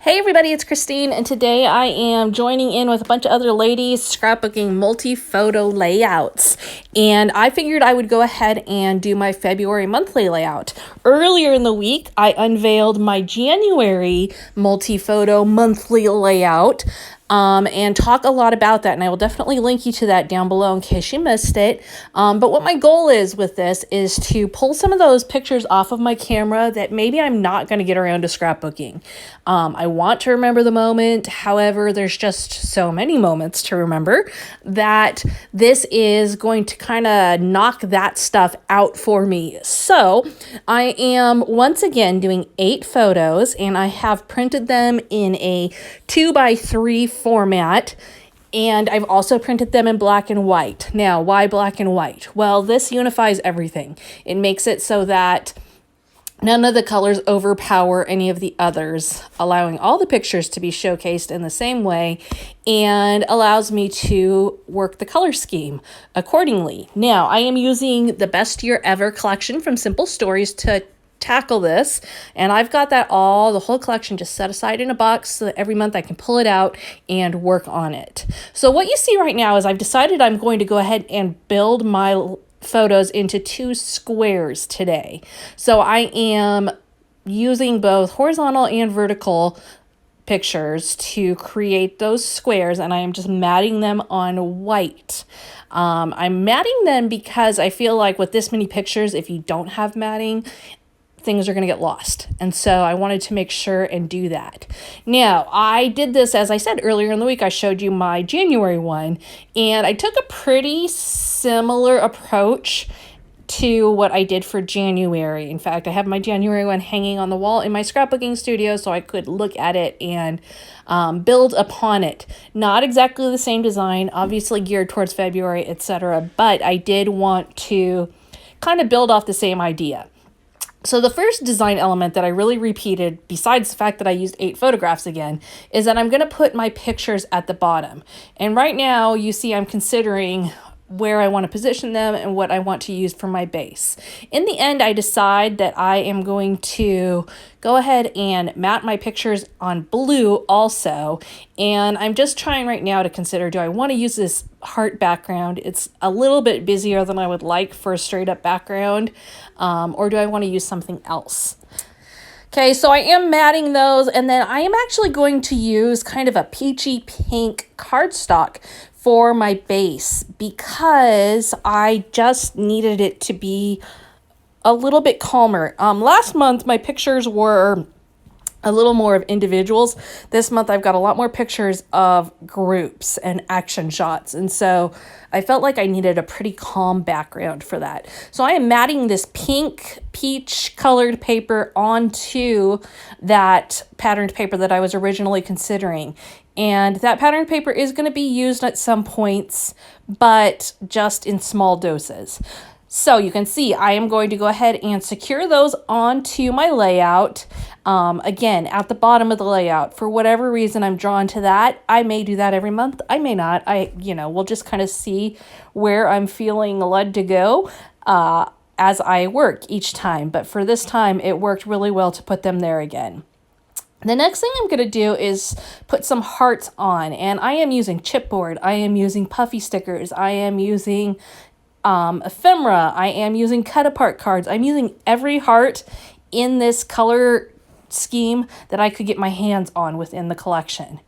Hey everybody, it's Christine, and today I am joining in with a bunch of other ladies scrapbooking multi-photo layouts. And I figured I would go ahead and do my February monthly layout. Earlier in the week, I unveiled my January multi-photo monthly layout. And talk a lot about that, and I will definitely link you to that down below in case you missed it. But what my goal is with this is to pull some of those pictures off of my camera that maybe I'm not going to get around to scrapbooking. I want to remember the moment, however, there's just so many moments to remember that this is going to kind of knock that stuff out for me. So I am once again doing 8 photos, and I have printed them in a 2x3 format, and I've also printed them in black and white. Now, why black and white? Well, this unifies everything. It makes it so that none of the colors overpower any of the others, allowing all the pictures to be showcased in the same way, and allows me to work the color scheme accordingly. Now, I am using the Best Year Ever collection from Simple Stories to tackle this, and I've got the whole collection just set aside in a box so that every month I can pull it out and work on it. So what you see right now is I've decided I'm going to go ahead and build my photos into 2 squares today. So I am using both horizontal and vertical pictures to create those squares, and I am just matting them on white. I'm matting them because I feel like with this many pictures, if you don't have matting, things are going to get lost. And so I wanted to make sure and do that. Now, I did this, as I said earlier in the week, I showed you my January one, and I took a pretty similar approach to what I did for January. In fact, I have my January one hanging on the wall in my scrapbooking studio so I could look at it and build upon it. Not exactly the same design, obviously geared towards February, etc., but I did want to kind of build off the same idea. So the first design element that I really repeated, besides the fact that I used 8 photographs again, is that I'm going to put my pictures at the bottom. And right now you see I'm considering where I want to position them and what I want to use for my base. In the end, I decide that I am going to go ahead and mat my pictures on blue also. And I'm just trying right now to consider, do I want to use this heart background? It's a little bit busier than I would like for a straight up background. Or do I want to use something else? Okay, so I am matting those, and then I am actually going to use kind of a peachy pink cardstock for my base because I just needed it to be a little bit calmer. Last month, my pictures were a little more of individuals. This month, I've got a lot more pictures of groups and action shots. And so I felt like I needed a pretty calm background for that. So I am matting this pink peach colored paper onto that patterned paper that I was originally considering. And that patterned paper is going to be used at some points, but just in small doses. So you can see I am going to go ahead and secure those onto my layout. Again, at the bottom of the layout. For whatever reason I'm drawn to that. I may do that every month. I may not. We'll just kind of see where I'm feeling led to go as I work each time. But for this time, it worked really well to put them there again. The next thing I'm going to do is put some hearts on, and I am using chipboard. I am using puffy stickers. I am using ephemera. I am using cut apart cards. I'm using every heart in this color scheme that I could get my hands on within the collection.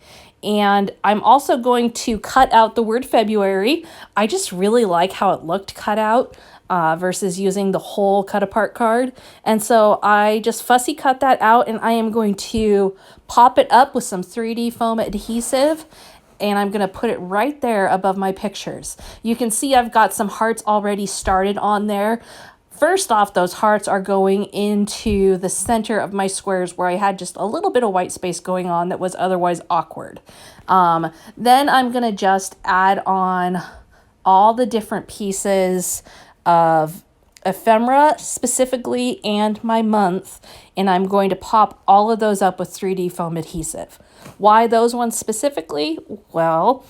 And I'm also going to cut out the word February. I just really like how it looked cut out versus using the whole cut apart card. And so I just fussy cut that out, and I am going to pop it up with some 3D foam adhesive, and I'm going to put it right there above my pictures. You can see I've got some hearts already started on there. First off, those hearts are going into the center of my squares where I had just a little bit of white space going on that was otherwise awkward. Then I'm going to just add on all the different pieces of ephemera specifically and my month, and I'm going to pop all of those up with 3D foam adhesive. Why those ones specifically? Well,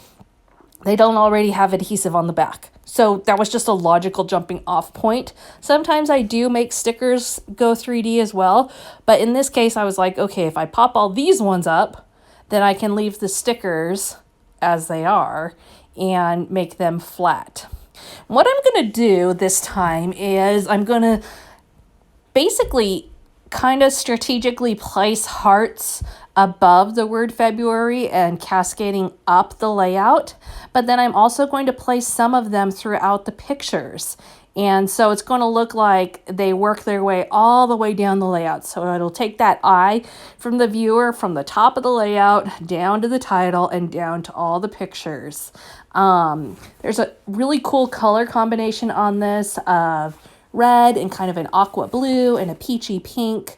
they don't already have adhesive on the back. So that was just a logical jumping off point. Sometimes I do make stickers go 3D as well, but in this case I was like, okay, if I pop all these ones up, then I can leave the stickers as they are and make them flat. What I'm going to do this time is I'm going to basically kind of strategically place hearts above the word February and cascading up the layout, but then I'm also going to place some of them throughout the pictures. And so it's going to look like they work their way all the way down the layout. So it'll take that eye from the viewer from the top of the layout down to the title and down to all the pictures. There's a really cool color combination on this of red and kind of an aqua blue and a peachy pink.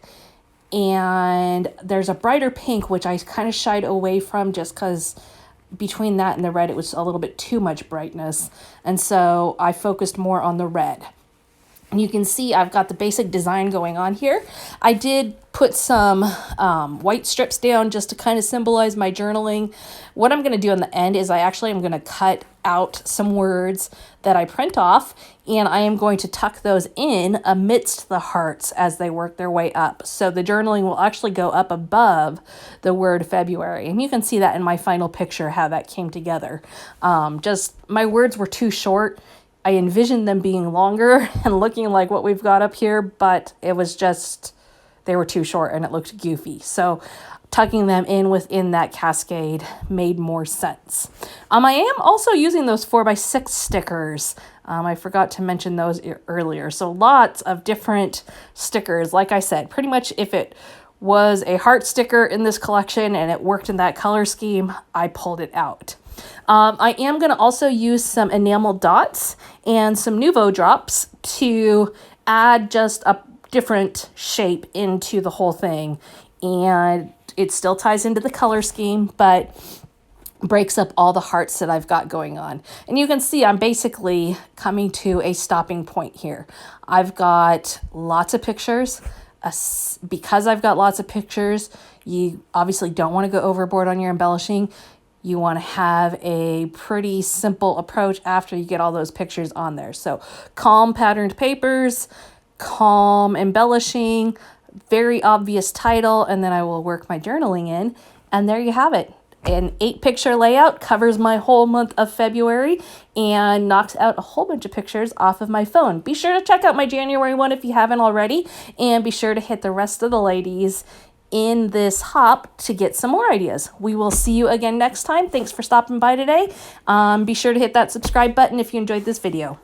And there's a brighter pink, which I kind of shied away from just because between that and the red, it was a little bit too much brightness. And so I focused more on the red. And you can see I've got the basic design going on here. I did put some white strips down just to kind of symbolize my journaling. What I'm going to do in the end is I actually am going to cut out some words that I print off, and I am going to tuck those in amidst the hearts as they work their way up. So the journaling will actually go up above the word February. And you can see that in my final picture, how that came together. Just my words were too short. I envisioned them being longer and looking like what we've got up here, but it was just, they were too short and it looked goofy. So tucking them in within that cascade made more sense. I am also using those 4x6 stickers. I forgot to mention those earlier. So lots of different stickers. Like I said, pretty much if it was a heart sticker in this collection and it worked in that color scheme, I pulled it out. I am going to also use some enamel dots and some Nuvo drops to add just a different shape into the whole thing. And it still ties into the color scheme, but breaks up all the hearts that I've got going on. And you can see I'm basically coming to a stopping point here. I've got lots of pictures. Because I've got lots of pictures, you obviously don't want to go overboard on your embellishing. You want to have a pretty simple approach after you get all those pictures on there. So calm patterned papers, calm embellishing, very obvious title, and then I will work my journaling in. And there you have it. An 8-picture layout covers my whole month of February and knocks out a whole bunch of pictures off of my phone. Be sure to check out my January one if you haven't already, and be sure to hit the rest of the ladies in this hop to get some more ideas. We will see you again next time. Thanks for stopping by today. Be sure to hit that subscribe button if you enjoyed this video.